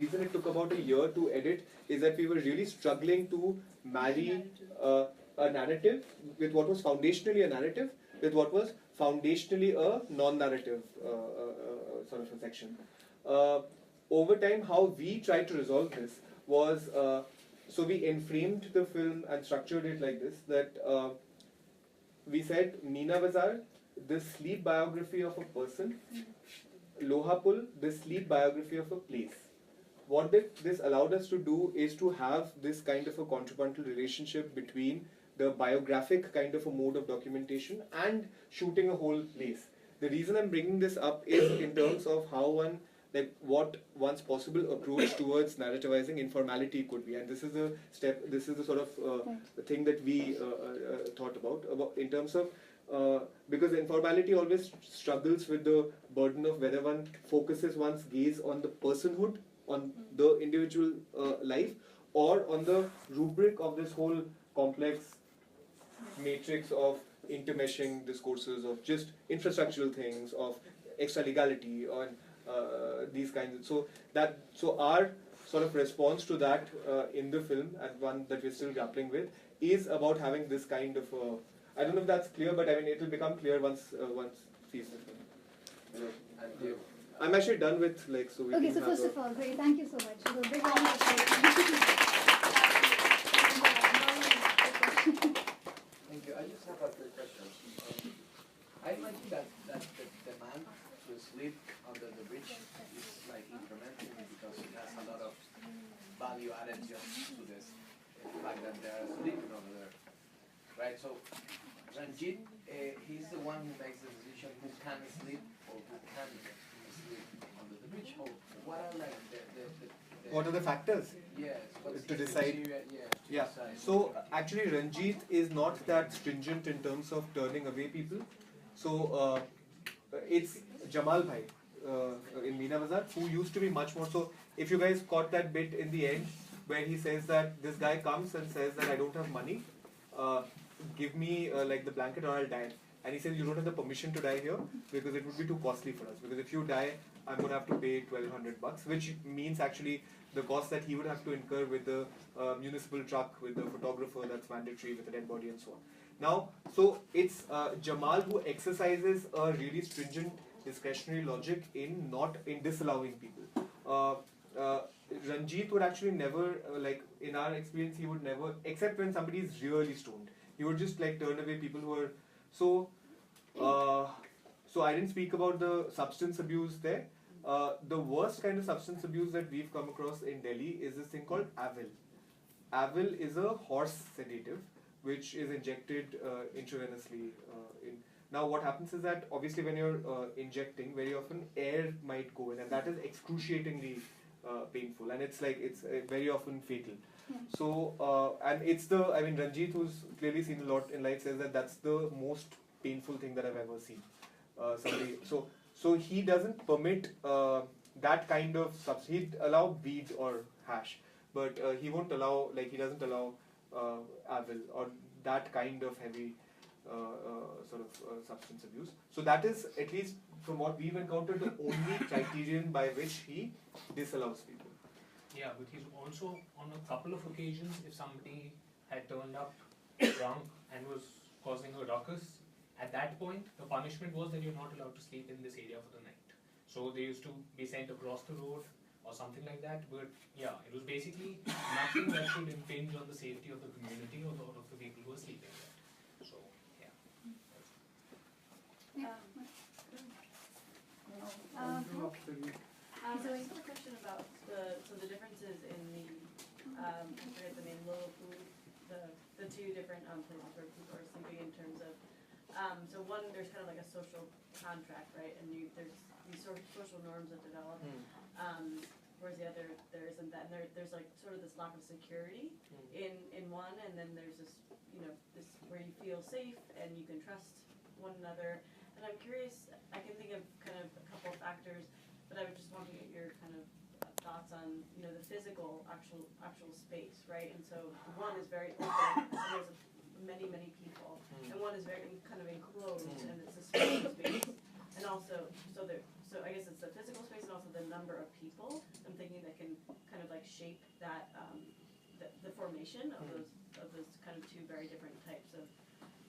reason it took about a year to edit is that we were really struggling to marry a narrative with what was foundationally a narrative with what was foundationally a non-narrative sort of a section. Uh, Over time, how we tried to resolve this was so we enframed the film and structured it like this that we said Meena Bazar, the sleep biography of a person, Lohapul, the sleep biography of a place. What this allowed us to do is to have this kind of a contrapuntal relationship between the biographic kind of a mode of documentation and shooting a whole place. The reason I'm bringing this up is in terms of how one, like what one's possible approach towards narrativizing informality could be, and this is the step. This is the sort of thing that we thought about in terms of because informality always struggles with the burden of whether one focuses one's gaze on the personhood, on the individual life, or on the rubric of this whole complex matrix of intermeshing discourses of just infrastructural things, of extra legality, on these kinds. So our sort of response to that in the film, and one that we're still grappling with, is about having this kind of. I don't know if that's clear, but I mean it will become clear once sees the film. Yeah. I'm actually done with like so we. Okay, can so have first a, of all, great, thank you so much. So big round of applause. Thank you. I just have a quick question. I imagine that the demand to sleep under the bridge is like incremental because it has a lot of value added just to this fact that they are sleeping over there, right? So Ranjit, he's the one who makes the decision who can sleep or who can sleep under the bridge. Or what are like the what are the factors? yes, what's to the decide? criteria, Yeah. decide. So actually, Ranjit is not that stringent in terms of turning away people. So it's Jamal Bhai in Meena Bazar who used to be much more. So if you guys caught that bit in the end where he says that this guy comes and says that I don't have money, give me like the blanket or I'll die. And he says you don't have the permission to die here because it would be too costly for us. Because if you die, I'm gonna have to pay $1,200, which means actually the cost that he would have to incur with the municipal truck, with the photographer that's mandatory, with the dead body and so on. Now, so it's Jamal who exercises a really stringent discretionary logic in not in disallowing people. Ranjit would actually never, like in our experience, he would never, except when somebody is really stoned, he would just like turn away people who are so. So I didn't speak about the substance abuse there. The worst kind of substance abuse that we've come across in Delhi is this thing called Avil. Avil is a horse sedative which is injected intravenously. Now what happens is that obviously when you're injecting, very often air might go in and that is excruciatingly painful and it's like it's very often fatal. Yeah. So and it's the, I mean Ranjit, who's clearly seen a lot in life, says that that's the most painful thing that I've ever seen. So he doesn't permit that kind of substance. He'd allow weed or hash, but he won't allow, like he doesn't allow Avil or that kind of heavy substance abuse. So that is, at least from what we've encountered, the only criterion by which he disallows people. Yeah, but he's also on a couple of occasions, if somebody had turned up drunk and was causing a ruckus, at that point the punishment was that you're not allowed to sleep in this area for the night. So they used to be sent across the road or something like that. But yeah, it was basically nothing that should impinge on the safety of the community or of the people who are sleeping there. So yeah. I just have a question about the differences in the I forget the name, the two different places where people are sleeping in terms of so one, there's kind of like a social contract, right, and there's these sort of social norms that develop, whereas the other there isn't that, and there's like sort of this lack of security in one, and then there's this this where you feel safe and you can trust one another. And I'm curious, I can think of kind of a couple of factors, but I would just want to get your kind of thoughts on the physical actual space, right? And so one is very open, and there's many people, and one is very kind of enclosed, and it's a small space, and also so so I guess it's the physical space and also the number of people, I'm thinking that can kind of like shape that, the formation of those kind of two very different types of,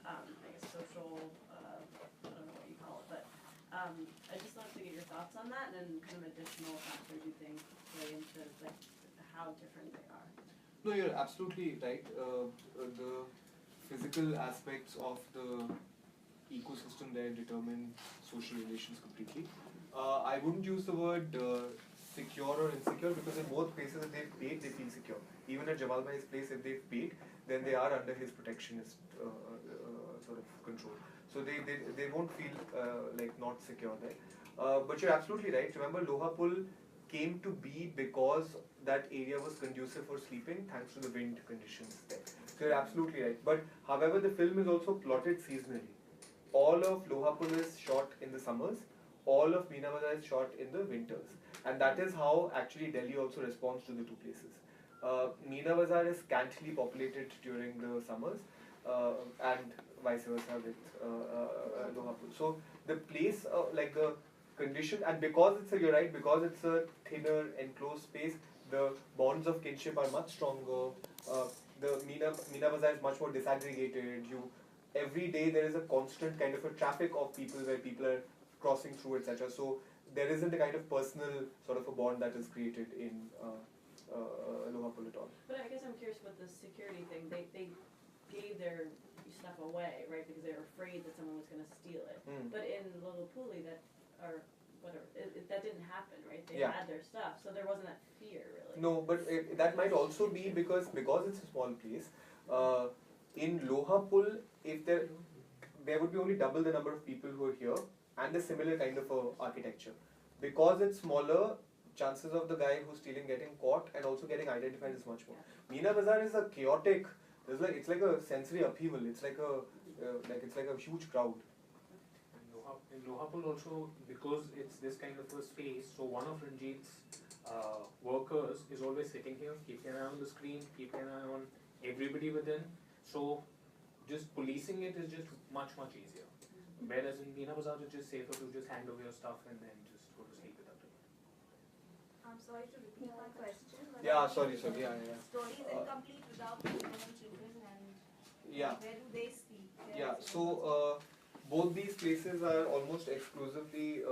I guess, social, I don't know what you call it, but, I just wanted to get your thoughts on that and then kind of additional factors you think play into like how different they are. No, you're absolutely right. The physical aspects of the ecosystem there determine social relations completely. I wouldn't use the word secure or insecure because in both places if they've paid, they feel secure. Even at Jamal Bhai's place, if they've paid, then they are under his protectionist sort of control. So they won't feel like not secure there. But you're absolutely right. Remember, Loha Pul came to be because that area was conducive for sleeping thanks to the wind conditions there. So you're absolutely right. But however, the film is also plotted seasonally. All of Loha Pul is shot in the summers, all of Meena Bazar is shot in the winters. And that is how actually Delhi also responds to the two places. Meena Bazar is scantily populated during the summers and vice versa with Loha Pul. So the place, like the condition, and because you're right, because it's a thinner enclosed space, the bonds of kinship are much stronger. The Meena Bazar is much more disaggregated. Every day there is a constant kind of a traffic of people where people are crossing through, etc. So there isn't a kind of personal sort of a bond that is created in Loha Pul at all. But I guess I'm curious with the security thing, they gave their stuff away, right, because they were afraid that someone was going to steal it. But in Lolopuli, that, or whatever, that didn't happen, right? They had their stuff, so there wasn't that fear, really. No, but that might also be because it's a small place. In Loha Pul, if there would be only double the number of people who are here and a similar kind of architecture. Because it's smaller, chances of the guy who's stealing getting caught and also getting identified is much more. Meena Bazar is a chaotic. It's like a sensory upheaval. It's like a huge crowd. In Loha Pul also, because it's this kind of a space, so one of Ranjit's workers is always sitting here, keeping an eye on the screen, keeping an eye on everybody within. So just policing it is just much easier. Whereas in Meena Bazar, it's just safer to just hand over your stuff and then just go to sleep without it. I'm sorry to repeat my question. But Yeah, sorry. Yeah. Story is incomplete without women and children, and Yeah. where do they sleep? Yeah, so both these places are almost exclusively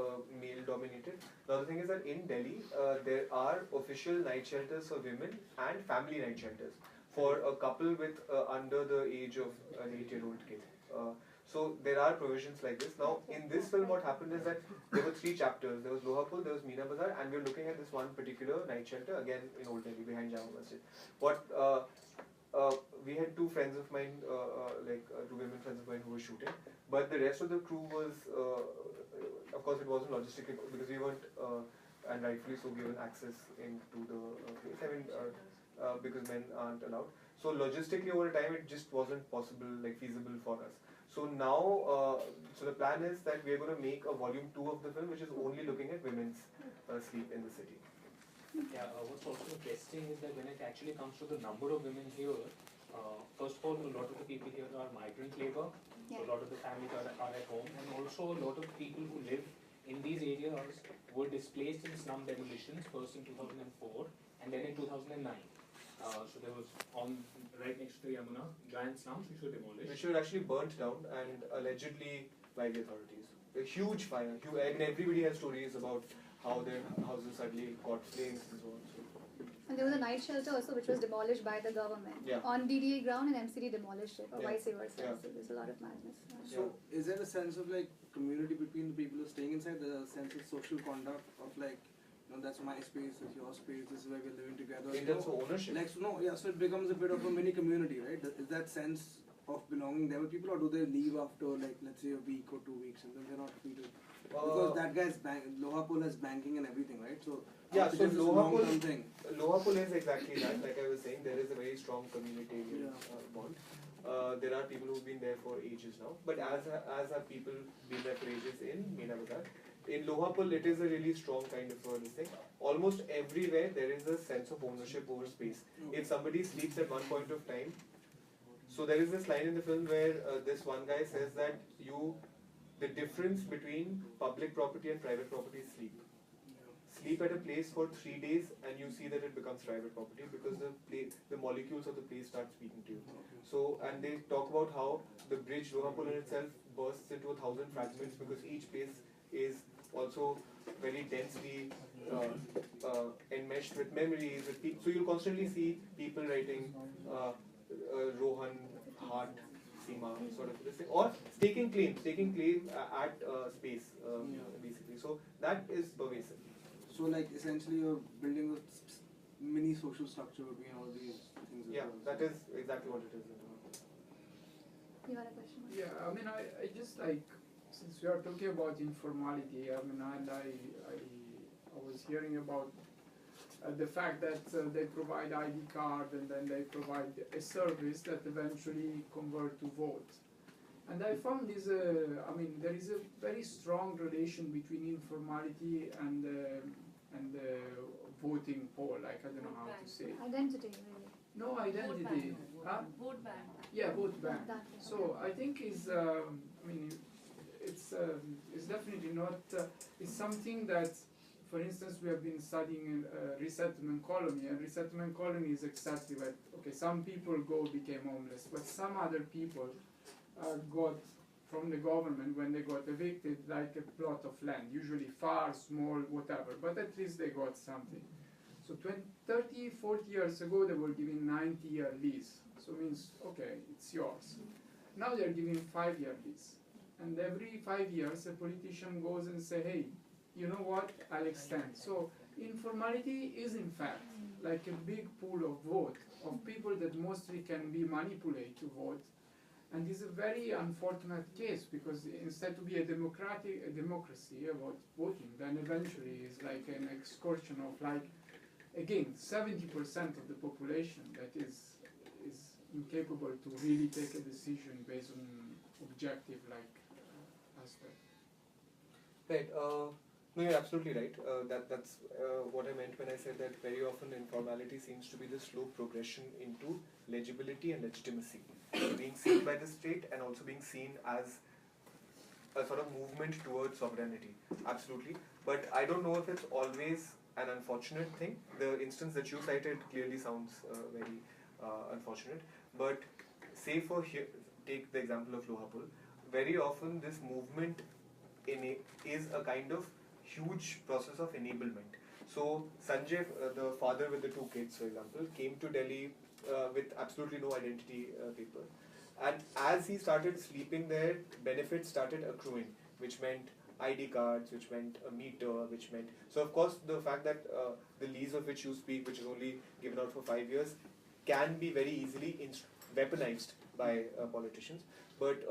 male dominated. The other thing is that in Delhi, there are official night shelters for women and family night shelters for a couple with under the age of an 8-year-old kid. So there are provisions like this. Now, in this film, what happened is that there were 3 chapters. There was Loha Pul, there was Meena Bazar, and we're looking at this one particular night shelter, again in Old Delhi, behind Jama Masjid. We had 2 friends of mine, 2 women friends of mine who were shooting, but the rest of the crew was, of course it wasn't logistically, because we weren't, and rightfully so, given access into the place. I mean, because men aren't allowed. So logistically over time it just wasn't possible, feasible for us. So now, so the plan is that we are going to make a volume 2 of the film, which is only looking at women's sleep in the city. Yeah, what's also interesting is that when it actually comes to the number of women here, first of all, a lot of the people here are migrant labor, so a lot of the families are at home, and also a lot of people who live in these areas were displaced in slum demolitions, first in 2004 and then in 2009. So there was right next to Yamuna, giant slums which were demolished. Which were actually burnt down and allegedly by the authorities. A huge fire. I mean, everybody has stories about how their houses suddenly caught flames and so on. And there was a night shelter also which was demolished by the government. Yeah. On DDA ground, and MCD demolished it, or vice versa. Yeah. So there's a lot of madness. So is there a sense of community between the people who are staying inside? There's a sense of social conduct of that's my space, it's your space, this is where we're living together. In terms of ownership? So it becomes a bit of a mini community, right? Is that sense of belonging there with people, or do they leave after let's say a week or 2 weeks and then they're not free to? Because that guy's Loha Pul has banking and everything, right? So yeah, so Loha Pul is exactly that. Like I was saying, there is a very strong community bond. There are people who've been there for ages now, but as have people been there for ages in Meena Bazar. In Loha Pul, it is a really strong kind of this thing. Almost everywhere there is a sense of ownership over space. If somebody sleeps at one point of time, so there is this line in the film where this one guy says that the difference between public property and private property is sleep. Sleep at a place for 3 days and you see that it becomes private property because the molecules of the place start speaking to you. So, and they talk about how the bridge Lohapul in itself bursts into 1,000 fragments because each place is also very densely enmeshed with memories. So you'll constantly see people writing Rohan, Heart, Seema, sort of this thing, or staking claim at space, basically. So that is pervasive. So like essentially you're building a mini social structure between all these things. Yeah, that is exactly what it is. You had a question? Yeah, I mean, I just like, since we are talking about informality, I mean, and I was hearing about the fact that they provide ID card and then they provide a service that eventually convert to vote. And I found this, I mean, there is a very strong relation between informality and voting poll, like, I don't know how to say it. Identity, really. No identity. Huh? Vote bank. Yeah, vote bank. That, So I think is, I mean, it's definitely not. It's something that, for instance, we have been studying resettlement colony, and resettlement colony is exactly what. Okay, some people became homeless, but some other people got from the government when they got evicted, like a plot of land, usually far, small, whatever. But at least they got something. So 20, 30, 40 years ago, they were giving 90-year lease. So it means, okay, it's yours. Now they're giving 5-year lease. And every 5 years, a politician goes and say, hey, you know what, I'll extend. So informality is in fact like a big pool of vote, of people that mostly can be manipulated to vote. And this is a very unfortunate case because instead to be a democracy about voting, then eventually it's like an excursion of like, again, 70% of the population that is incapable to really take a decision based on objective like aspect. Right. No, you're absolutely right. That's what I meant when I said that very often informality seems to be the slow progression into legibility and legitimacy, being seen by the state and also being seen as a sort of movement towards sovereignty. Absolutely. But I don't know if it's always an unfortunate thing. The instance that you cited clearly sounds very unfortunate. But say for here, take the example of Lohapul, very often this movement is a kind of huge process of enablement. So Sanjay, the father with the 2 kids, for example, came to Delhi with absolutely no identity paper. And as he started sleeping there, benefits started accruing, which meant ID cards, which meant a meter, which meant... So of course the fact that the lease of which you speak, which is only given out for 5 years, can be very easily weaponized by politicians. But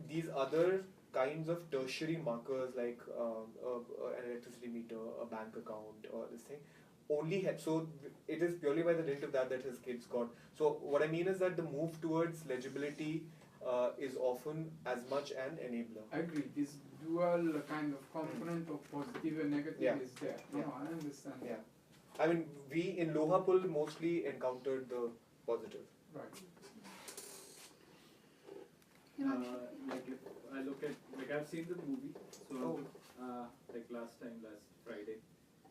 these other kinds of tertiary markers like an electricity meter, a bank account, or this thing, only help. So it is purely by the dint of that his kids got. So what I mean is that the move towards legibility is often as much an enabler. I agree. This dual kind of component of positive and negative is there. No, I understand. Yeah. I mean, we in Lohapul mostly encountered the positive. Right. Like if I look at, like I've seen the movie, so like last Friday.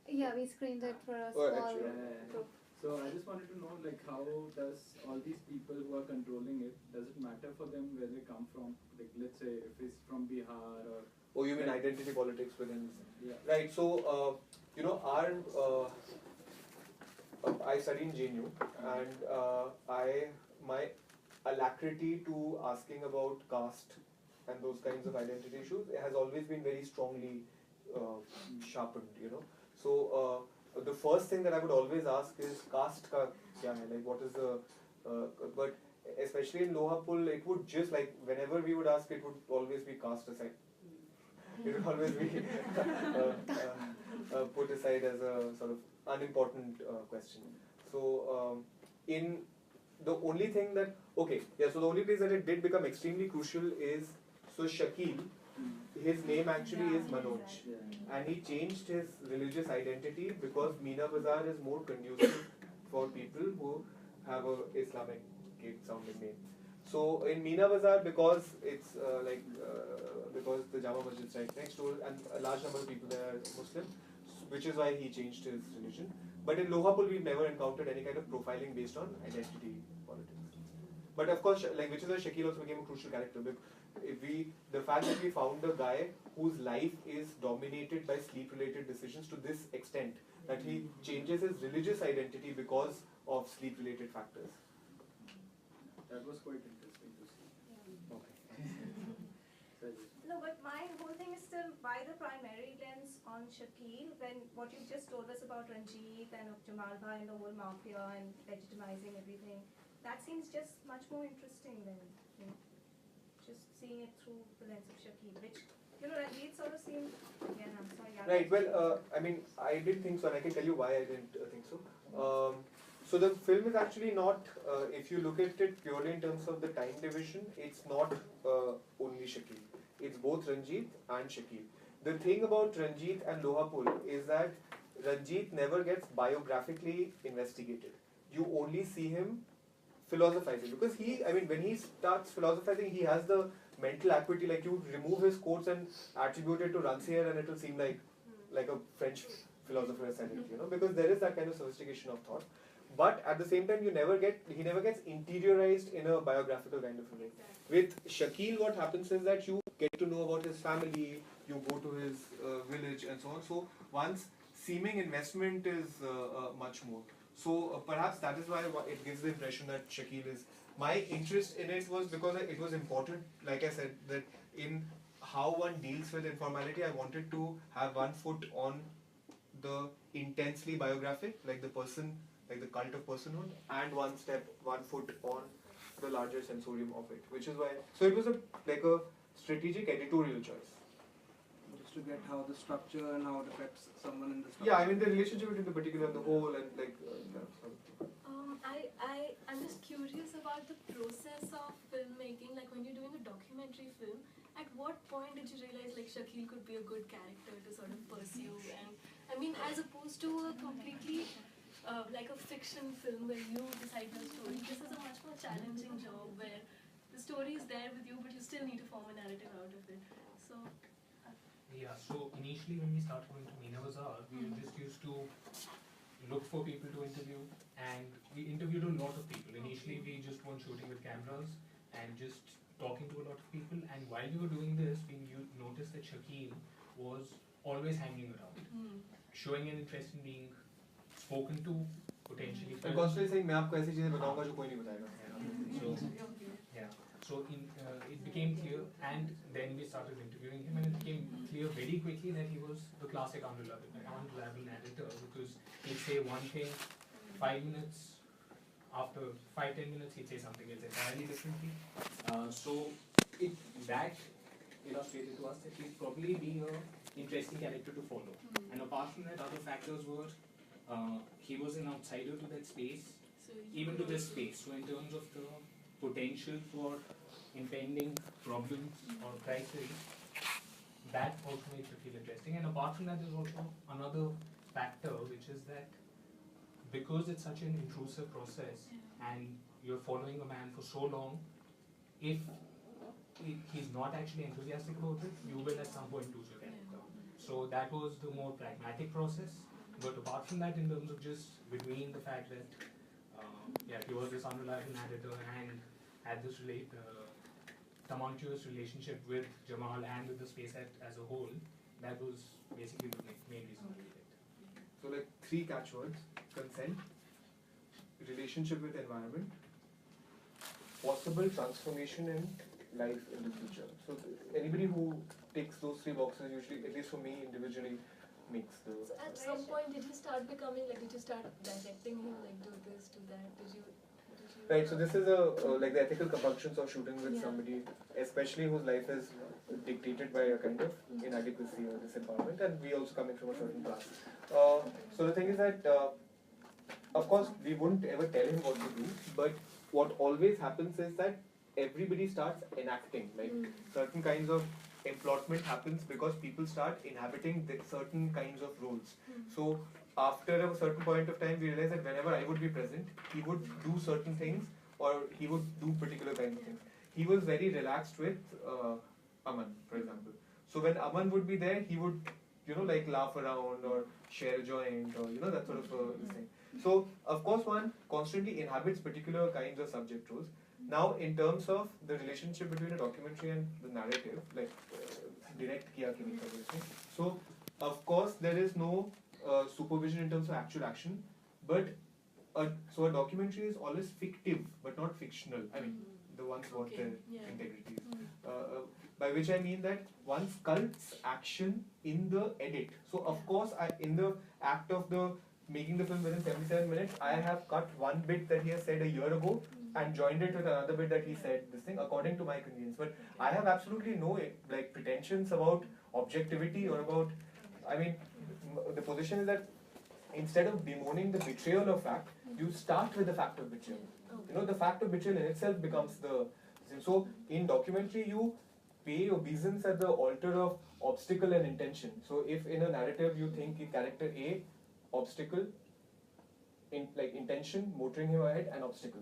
Yeah, we screened it for a Oh, small actually. group. So I just wanted to know, like, how does all these people who are controlling it, does it matter for them where they come from? Like, let's say if it's from Bihar or... Oh, you mean identity politics within? Yeah. Right. So you know, I study in JNU, and my alacrity to asking about caste and those kinds of identity issues has always been very strongly sharpened, you know. So the first thing that I would always ask is caste ka kya hai? Like what is the but especially in Lohapul, it would just like whenever we would ask, it would always be cast aside. It would always be put aside as a sort of unimportant question. So in the only thing that so the only place that it did become extremely crucial is Shakil. His name actually is Manoj, and he changed his religious identity because Meena Bazar is more conducive for people who have a Islamic sounding name. So in Meena Bazaar, because it's because the Jama Masjid is right next door and a large number of people there are Muslim, which is why he changed his religion. But in Lohapul, we've never encountered any kind of profiling based on identity politics. But of course, like which is why Shakil also became a crucial character. The fact that we found a guy whose life is dominated by sleep-related decisions to this extent that he changes his religious identity because of sleep-related factors. That was quite interesting to see. No, but my whole thing is still why the primary lens on Shakil when what you just told us about Ranjit and of Jamal Bhai and the whole mafia and legitimizing everything, that seems just much more interesting than, you know, just seeing it through the lens of Shakil, which, you know, Ranjit sort of seemed, again, I'm sorry. Right, well, I mean, I didn't think so, and I can tell you why I didn't think so. So the film is actually not, if you look at it purely in terms of the time division, it's not only Shakil. It's both Ranjit and Shakil. The thing about Ranjit and Lohapul is that Ranjit never gets biographically investigated. You only see him philosophizing because when he starts philosophizing, he has the mental acuity. Like you remove his quotes and attribute it to Rancière, and it will seem like a French philosopher said it, you know, because there is that kind of sophistication of thought. But at the same time, he never gets interiorized in a biographical kind of a way. With Shakil, what happens is that you get to know about his family, you go to his village and so on. So once seeming investment is much more. So perhaps that is why it gives the impression that Shakil is. My interest in it was because it was important, like I said, that in how one deals with informality, I wanted to have one foot on the intensely biographic, like the person, like the cult of personhood, and one foot on the larger sensorium of it, which is why. So it was a strategic editorial choice. Just to get how the structure and how it affects someone in the structure. Yeah, I mean the relationship between the particular and the whole, and I'm just curious about the process of filmmaking. Like when you're doing a documentary film, at what point did you realize like Shakil could be a good character to sort of pursue? And I mean, as opposed to a completely like a fiction film where you decide the story, this is a much more challenging job where the story is there with you, but you still need to form a narrative out of it. So. Yeah, so initially when we started going to Meena Bazaar, we just used to look for people to interview, and we interviewed a lot of people. Initially we just weren't shooting with cameras and just talking to a lot of people, and while we were doing this, we noticed that Shakil was always hanging around, showing an interest in being spoken to, potentially. And constantly saying, "मैं आपको ऐसी चीजें बताऊंगा जो कोई नहीं बताएगा." So it became clear, and then we started interviewing him, and it became clear very quickly that he was the classic unreliable narrator, because he'd say one thing, 5 minutes, after 5-10 minutes he'd say something else entirely differently. So that illustrated to us that he's probably being an interesting character to follow. And apart from that, other factors were he was an outsider to that space, even to this space. So in terms of the potential for impending problems or crises, that also makes it feel interesting. And apart from that, there's also another factor, which is that because it's such an intrusive process and you're following a man for so long, if he's not actually enthusiastic about it, you will at some point lose your character. So that was the more pragmatic process. But apart from that, in terms of just between the fact that he was this unreliable narrator and had this tumultuous relationship with Jamal and with the space as a whole, that was basically the main reason we did it. So like 3 catchwords: consent, relationship with environment, possible transformation in life in the future. So anybody who ticks those 3 boxes usually, at least for me individually, makes the. So at some point, did you start becoming like? Did you start directing him like do this, do that? Did you? Right. So this is like the ethical compunctions of shooting with somebody, especially whose life is dictated by a kind of inadequacy or disempowerment, and we also coming from a certain class. So the thing is that, of course, we wouldn't ever tell him what to do, but what always happens is that everybody starts enacting, like certain kinds of employment happens because people start inhabiting certain kinds of roles. So after a certain point of time, we realized that whenever I would be present, he would do certain things or he would do particular kinds of things. He was very relaxed with Aman, for example. So when Aman would be there, he would, like laugh around or share a joint or, that sort of thing. So, of course, one constantly inhabits particular kinds of subject roles. Now, in terms of the relationship between a documentary and the narrative, like direct kiya ki nahi kar, so of course there is no supervision in terms of actual action, but so a documentary is always fictive but not fictional. I mean, the ones what their integrity is. By which I mean that one sculpts action in the edit. So of course, in the act of the making the film within 77 minutes, I have cut one bit that he has said a year ago and joined it with another bit that he said this thing according to my convenience. But I have absolutely no like pretensions about objectivity or about. I mean, the position is that instead of bemoaning the betrayal of fact, you start with the fact of betrayal. The fact of betrayal in itself becomes the. So in documentary, you pay obeisance at the altar of obstacle and intention. So if in a narrative you think character A, obstacle, intention, motoring him ahead, and obstacle.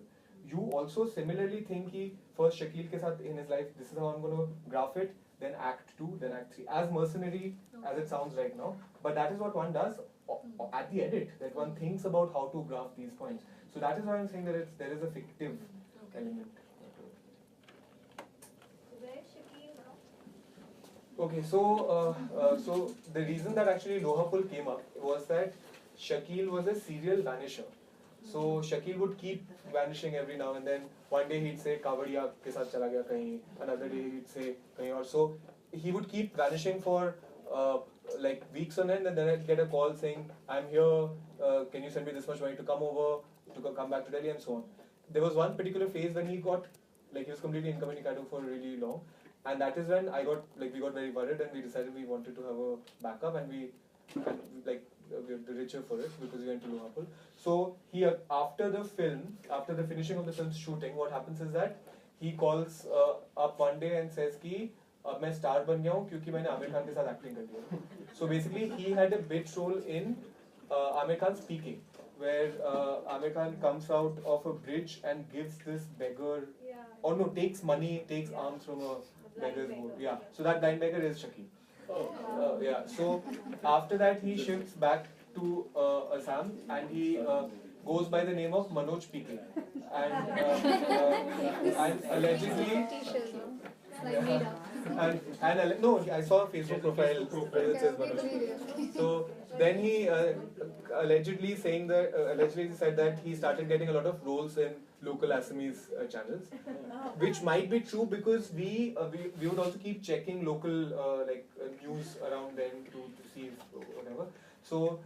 You also similarly think first Shakil ke sath in his life, this is how I'm going to graph it, then act 2, then act 3. As mercenary as it sounds right now, but that is what one does at the edit, that one thinks about how to graph these points. So that is why I'm saying that there is a fictive element. Okay, so the reason that actually Lohapul came up was that Shakil was a serial vanisher. So Shakil would keep vanishing every now and then. One day he'd say Kavadiya ke saath chala gaya kahin, another day he'd say kahin or so. He would keep vanishing for like weeks on end, and then I'd get a call saying, I'm here, can you send me this much money to come over, to come back to Delhi, and so on. There was one particular phase when he was completely incommunicado for really long. And that is when we got very worried, and we decided we wanted to have a backup, and we we're the richer for it because we went to Lohapul. So after the finishing of the film's shooting, what happens is that he calls up one day and says कि अब मैं star बन गया हूँ क्योंकि मैंने आमिर खान के साथ acting कर दिया. So basically he had a bit role in Aamir Khan Speaking, where Aamir Khan comes out of a bridge and gives this beggar, takes alms from a beggar's boat. Yeah, so that blind beggar is Shakil. So after that he shifts back to Assam, and he goes by the name of Manoj PK, and allegedly. I saw a Facebook profile where it says Manoj. So then he allegedly said that he started getting a lot of roles in local Assamese channels, which might be true because we would also keep checking local news around then to see whatever. So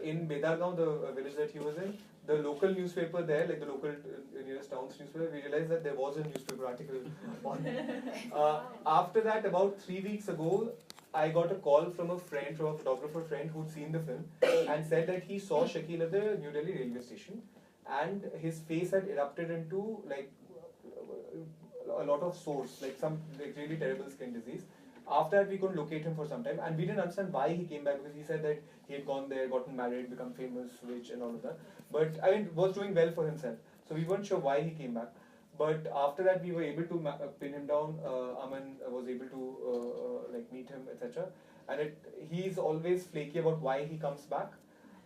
in Bedargaon, the village that he was in, the local newspaper there, like the local nearest town's newspaper, we realized that there was a newspaper article on it. After that, about 3 weeks ago, I got a call from a photographer friend who'd seen the film and said that he saw Shakil at the New Delhi railway station, and his face had erupted into a lot of sores, some really terrible skin disease. After that, we couldn't locate him for some time, and we didn't understand why he came back, because he said that he had gone there, gotten married, become famous, rich, and all of that. But was doing well for himself. So we weren't sure why he came back. But after that, we were able to pin him down. Aman was able to meet him, etc. And he's always flaky about why he comes back.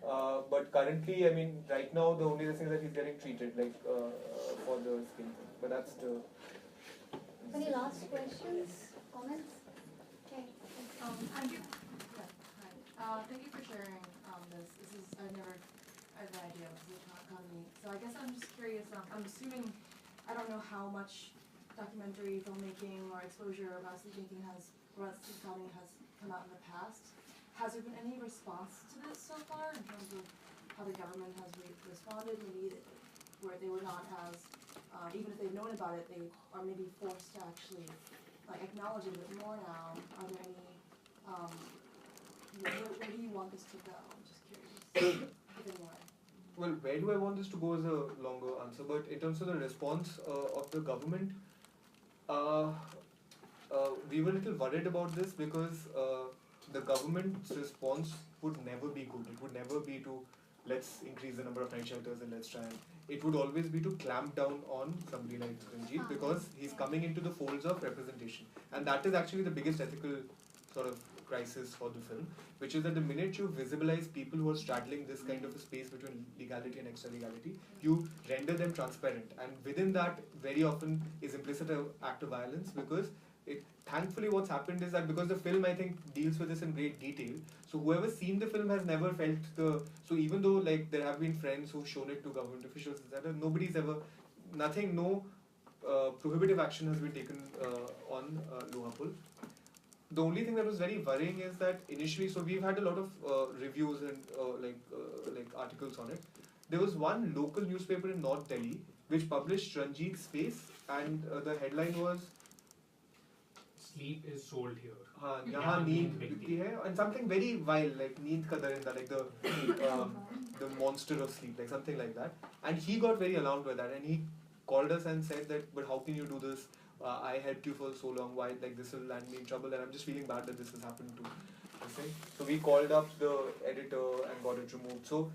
But currently, right now, the only thing is that he's getting treated for the skin. But that's the. Any last questions, comments? Okay. Thank you. Thank you for sharing this. I've never had an idea of the economy. So I guess I'm just curious. I'm assuming, I don't know how much documentary filmmaking or exposure about sleepmaking has come out in the past. Has there been any response to this so far in terms of how the government has responded? Maybe where they were not as, even if they've known about it, they are maybe forced to actually acknowledge it a bit more now. Are there any, where do you want this to go? I'm just curious. Well, where do I want this to go is a longer answer, but in terms of the response of the government, we were a little worried about this because the government's response would never be good. It would never be to let's increase the number of night shelters and let's try and, it would always be to clamp down on somebody like Ranjit because he's coming into the folds of representation. And that is actually the biggest ethical sort of crisis for the film, which is that the minute you visualize people who are straddling this kind of a space between legality and extra-legality, you render them transparent. And within that, very often is implicit an act of violence because thankfully what's happened is that because the film, I think, deals with this in great detail, so whoever's seen the film has never felt so even though like there have been friends who've shown it to government officials, etc., nobody's ever, no prohibitive action has been taken on Lohapul. The only thing that was very worrying is that initially, so we've had a lot of reviews and like articles on it. There was one local newspaper in North Delhi which published Ranjit's face, and the headline was Sleep is sold here. यहाँ नींद बिकती है, and something very wild like नींद का दरिंदा, like the monster of sleep, like something like that. And he got very alarmed by that, and he called us and said that, but how can you do this? I helped you for so long. Why, like, this will land me in trouble, and I'm just feeling bad that this has happened to this thing. So we called up the editor and got it removed. So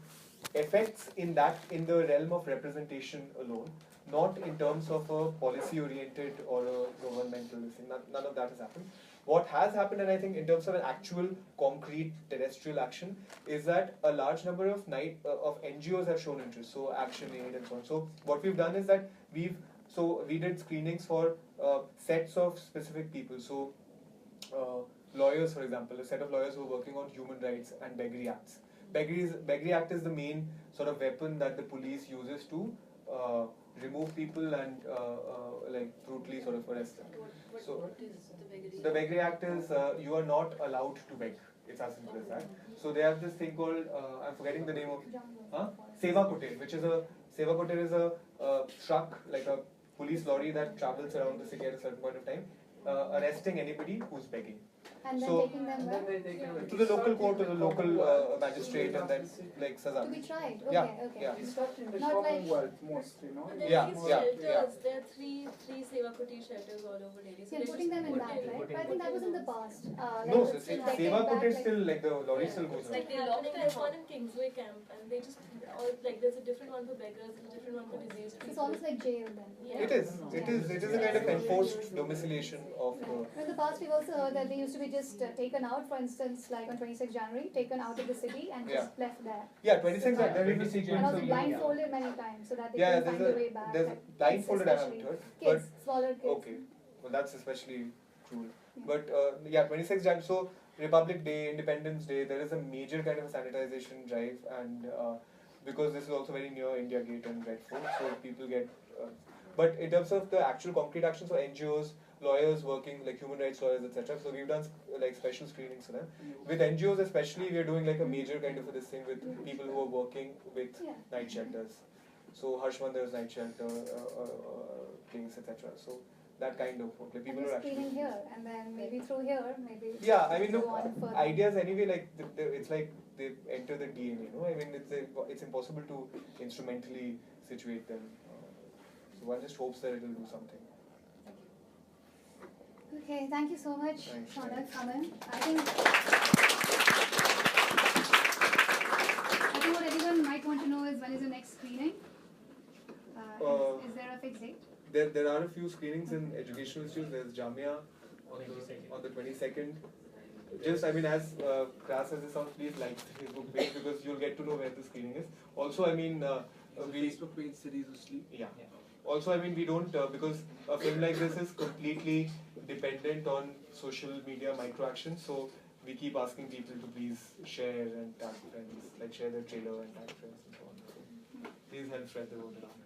effects in the realm of representation alone, not in terms of a policy-oriented or a governmental thing. None of that has happened. What has happened, and I think in terms of an actual concrete terrestrial action, is that a large number of NGOs have shown interest. So ActionAid and so on. So what we've done is that we did screenings for sets of specific people. So lawyers, for example, a set of lawyers who are working on human rights and beggary acts. Beggary Act is the main sort of weapon that the police uses to remove people and like brutally sort of arrest them. So what is the the Beggary Act is you are not allowed to beg. It's as simple as that. So they have this thing called I'm forgetting the name of Seva Kutir, which is a truck, like a police lorry that travels around the city at a certain point of time, arresting anybody who's begging. And then So taking them back? to the local court, to the local magistrate, and then like Saza. To be tried? Yeah, Okay. yeah. It's not in the Not like- Commonwealth mostly, no? There Yeah, are these yeah, shelters. yeah. There are three Seva Kutir shelters all over Delhi. So You're they're putting just them in put that, right? But I think that was in the past. No, Like, so still taking Seva back, Kutir like- still, like the lorry still goes It's around. like they locked there's one in Kingsway camp, and they just all like there's a different one for beggars, there's a different one for diseased people. It's almost like jail then. Yeah. It is a kind of enforced domiciliation of In the past, we've also heard that they used to be just taken out, for instance, like on 26 January, taken out of the city and just left there. Yeah, 26 So, there is a 26 sequence And also of blindfolded many times so that they Yeah, can find their way back. there's like blindfolded I kids haven't heard, Kids, smaller kids. okay, well that's especially cruel. But yeah, 26 Jan, so Republic Day, Independence Day, there is a major kind of a sanitization drive, and because this is also very near India Gate and Red Fort, so people get. But in terms of the actual concrete action, so NGOs, lawyers working, like human rights lawyers, etc. So we've done like special screenings for them. With NGOs especially, we are doing like a major kind of this thing with people who are working with night shelters. So Harshmander's night shelter place, etc. So that kind of work. Like people And are you're actually. screening here, and then maybe through here, maybe. Yeah, I mean, go look, on further. ideas anyway, like it's like they enter the DNA, no? I mean, it's impossible to instrumentally situate them. So one just hopes that it will do something. Okay, thank you so much, Thanks. Shaunak, Aman. I think what everyone might want to know is when is the next screening? Is there a fixed date? There are a few screenings in educational institutes. There's Jamia on the 22nd. Just, I mean, as crass as this sounds, please like the Facebook page because you'll get to know where the screening is. Also, I mean, Facebook page Cities of Sleep. Yeah. Also, I mean, we don't, because a film like this is completely dependent on social media micro actions, so we keep asking people to please share and tag friends, like share their trailer and tag friends and so on. So please help spread the word around.